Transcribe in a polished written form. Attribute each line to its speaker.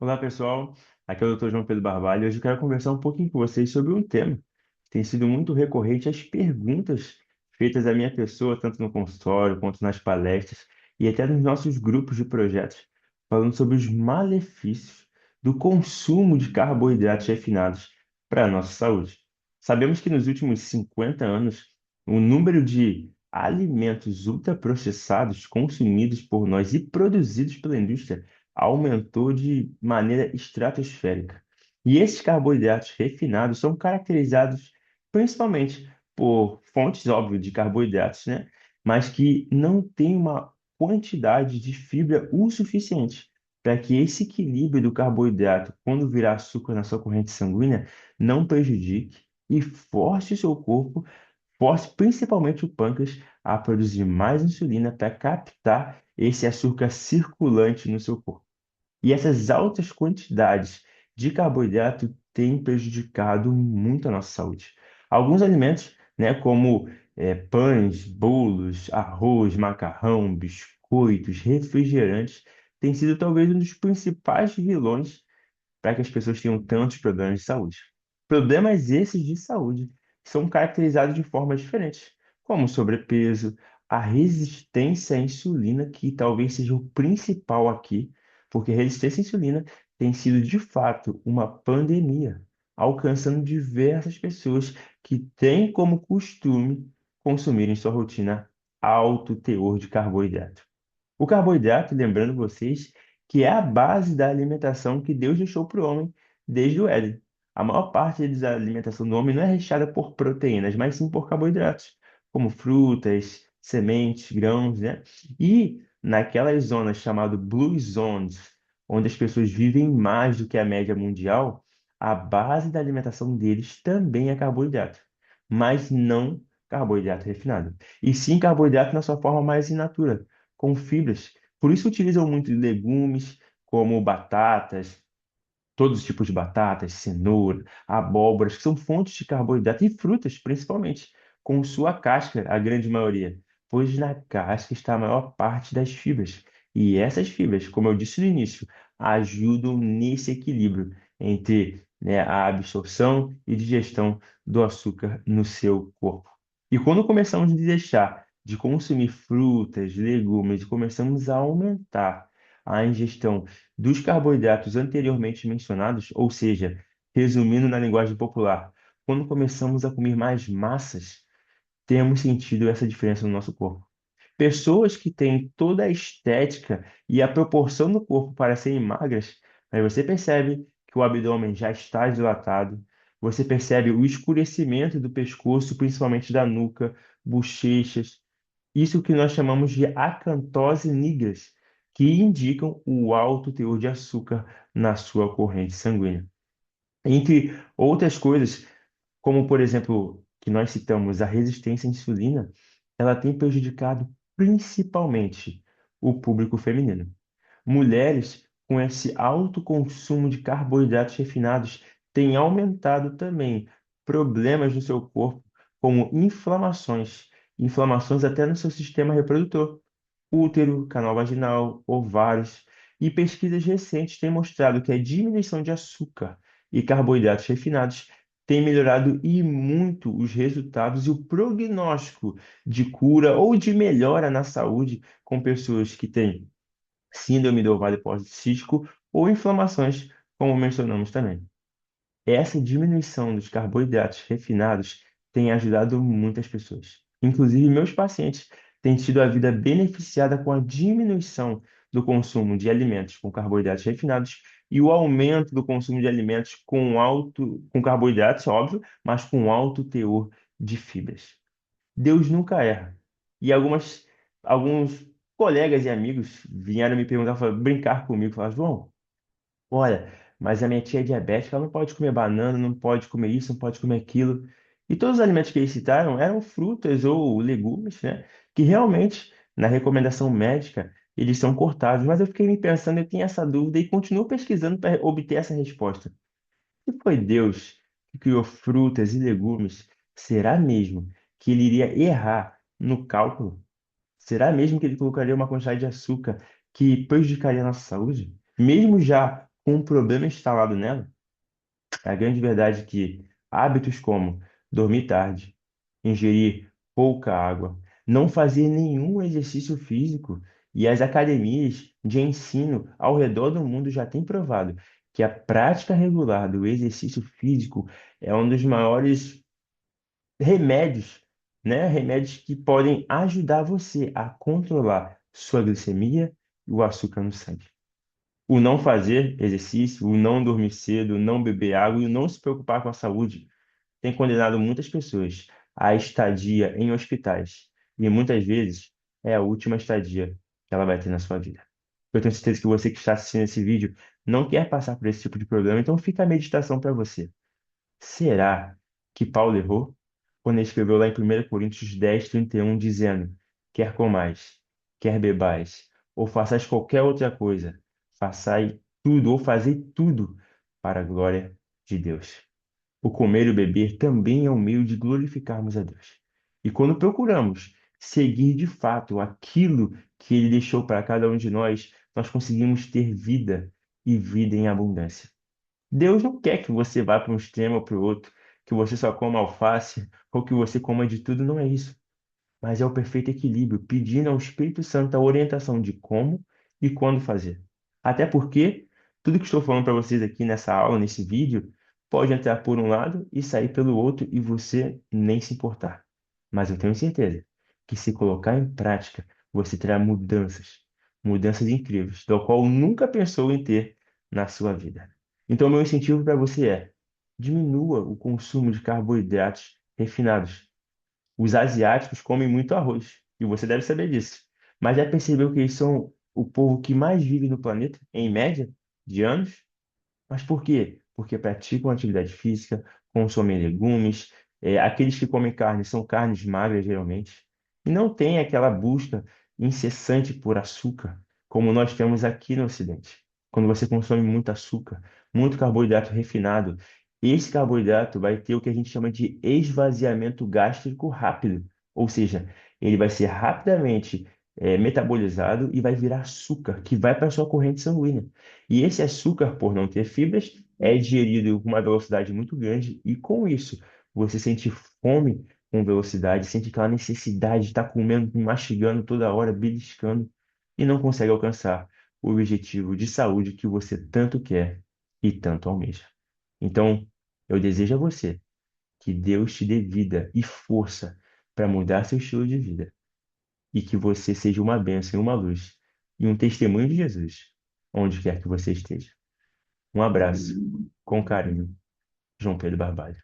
Speaker 1: Olá, pessoal. Aqui é o Dr. João Pedro Barbalho e hoje eu quero conversar um pouquinho com vocês sobre um tema que tem sido muito recorrente às perguntas feitas à minha pessoa, tanto no consultório quanto nas palestras e até nos nossos grupos de projetos, falando sobre os malefícios do consumo de carboidratos refinados para a nossa saúde. Sabemos que nos últimos 50 anos, o número de alimentos ultraprocessados consumidos por nós e produzidos pela indústria aumentou de maneira estratosférica. E esses carboidratos refinados são caracterizados principalmente por fontes, óbvio, de carboidratos, né? Mas que não têm uma quantidade de fibra o suficiente para que esse equilíbrio do carboidrato, quando virar açúcar na sua corrente sanguínea, não prejudique e force o seu corpo, force principalmente o pâncreas a produzir mais insulina para captar esse açúcar circulante no seu corpo. E essas altas quantidades de carboidrato têm prejudicado muito a nossa saúde. Alguns alimentos, né, como pães, bolos, arroz, macarrão, biscoitos, refrigerantes, têm sido talvez um dos principais vilões para que as pessoas tenham tantos problemas de saúde. Problemas esses de saúde são caracterizados de formas diferentes, como o sobrepeso, a resistência à insulina, que talvez seja o principal aqui, porque a resistência à insulina tem sido de fato uma pandemia, alcançando diversas pessoas que têm como costume consumir em sua rotina alto teor de carboidrato. O carboidrato, lembrando vocês, que é a base da alimentação que Deus deixou para o homem desde o Éden. A maior parte da alimentação do homem não é recheada por proteínas, mas sim por carboidratos, como frutas, sementes, grãos, né? E naquelas zonas chamadas Blue Zones, onde as pessoas vivem mais do que a média mundial, a base da alimentação deles também é carboidrato, mas não carboidrato refinado. E sim carboidrato na sua forma mais in natura com fibras. Por isso utilizam muito legumes, como batatas, todos os tipos de batatas, cenoura, abóboras, que são fontes de carboidrato, e frutas, principalmente, com sua casca, a grande maioria, pois na casca está a maior parte das fibras. E essas fibras, como eu disse no início, ajudam nesse equilíbrio entre, né, a absorção e digestão do açúcar no seu corpo. E quando começamos a deixar de consumir frutas, legumes, e começamos a aumentar a ingestão dos carboidratos anteriormente mencionados, ou seja, resumindo na linguagem popular, quando começamos a comer mais massas, temos sentido essa diferença no nosso corpo. Pessoas que têm toda a estética e a proporção do corpo para serem magras, aí você percebe que o abdômen já está dilatado, você percebe o escurecimento do pescoço, principalmente da nuca, bochechas, isso que nós chamamos de acantose nigras, que indicam o alto teor de açúcar na sua corrente sanguínea. Entre outras coisas, como por exemplo, que nós citamos a resistência à insulina, ela tem prejudicado principalmente o público feminino. Mulheres com esse alto consumo de carboidratos refinados têm aumentado também problemas no seu corpo, como inflamações até no seu sistema reprodutor, útero, canal vaginal, ovários. E pesquisas recentes têm mostrado que a diminuição de açúcar e carboidratos refinados tem melhorado e muito os resultados e o prognóstico de cura ou de melhora na saúde com pessoas que têm síndrome do ovário policístico ou inflamações, como mencionamos também. Essa diminuição dos carboidratos refinados tem ajudado muitas pessoas. Inclusive, meus pacientes têm tido a vida beneficiada com a diminuição do consumo de alimentos com carboidratos refinados e o aumento do consumo de alimentos com carboidratos, óbvio, mas com alto teor de fibras. Deus nunca erra. E alguns colegas e amigos vieram me perguntar, brincar comigo, falar, João, olha, mas a minha tia é diabética, ela não pode comer banana, não pode comer isso, não pode comer aquilo. E todos os alimentos que eles citaram eram frutas ou legumes, né? Que realmente, na recomendação médica, eles são cortados. Mas eu fiquei me pensando, eu tenho essa dúvida e continuo pesquisando para obter essa resposta. Se foi Deus que criou frutas e legumes, será mesmo que ele iria errar no cálculo? Será mesmo que ele colocaria uma quantidade de açúcar que prejudicaria a nossa saúde? Mesmo já com um problema instalado nela. A grande verdade é que hábitos como dormir tarde, ingerir pouca água, não fazer nenhum exercício físico e as academias de ensino ao redor do mundo já têm provado que a prática regular do exercício físico é um dos maiores remédios, né? Remédios que podem ajudar você a controlar sua glicemia e o açúcar no sangue. O não fazer exercício, o não dormir cedo, o não beber água e o não se preocupar com a saúde tem condenado muitas pessoas à estadia em hospitais. E muitas vezes é a última estadia que ela vai ter na sua vida. Eu tenho certeza que você que está assistindo esse vídeo não quer passar por esse tipo de problema, então fica a meditação para você. Será que Paulo errou quando ele escreveu lá em 1 Coríntios 10, 31, dizendo: quer comais, quer bebais, ou façais qualquer outra coisa, façai tudo ou fazei tudo para a glória de Deus. O comer e o beber também é um meio de glorificarmos a Deus. E quando procuramos seguir de fato aquilo que Ele deixou para cada um de nós, nós conseguimos ter vida e vida em abundância. Deus não quer que você vá para um extremo ou para o outro, que você só coma alface ou que você coma de tudo, não é isso. Mas é o perfeito equilíbrio, pedindo ao Espírito Santo a orientação de como e quando fazer. Até porque tudo que estou falando para vocês aqui nessa aula, nesse vídeo, pode entrar por um lado e sair pelo outro e você nem se importar. Mas eu tenho certeza que se colocar em prática, você terá mudanças, mudanças incríveis, do qual nunca pensou em ter na sua vida. Então, meu incentivo para você é: diminua o consumo de carboidratos refinados. Os asiáticos comem muito arroz, e você deve saber disso. Mas já percebeu que eles são o povo que mais vive no planeta, em média, de anos? Mas por quê? Porque praticam atividade física, consomem legumes, aqueles que comem carne são carnes magras, geralmente, e não tem aquela busca incessante por açúcar, como nós temos aqui no Ocidente. Quando você consome muito açúcar, muito carboidrato refinado, esse carboidrato vai ter o que a gente chama de esvaziamento gástrico rápido, ou seja, ele vai ser rapidamente metabolizado e vai virar açúcar, que vai para a sua corrente sanguínea. E esse açúcar, por não ter fibras, é digerido com uma velocidade muito grande e com isso você sente fome com velocidade, sente aquela necessidade de estar comendo, mastigando toda hora, beliscando e não consegue alcançar o objetivo de saúde que você tanto quer e tanto almeja. Então, eu desejo a você que Deus te dê vida e força para mudar seu estilo de vida e que você seja uma bênção e uma luz e um testemunho de Jesus, onde quer que você esteja. Um abraço, com carinho, João Pedro Barbalho.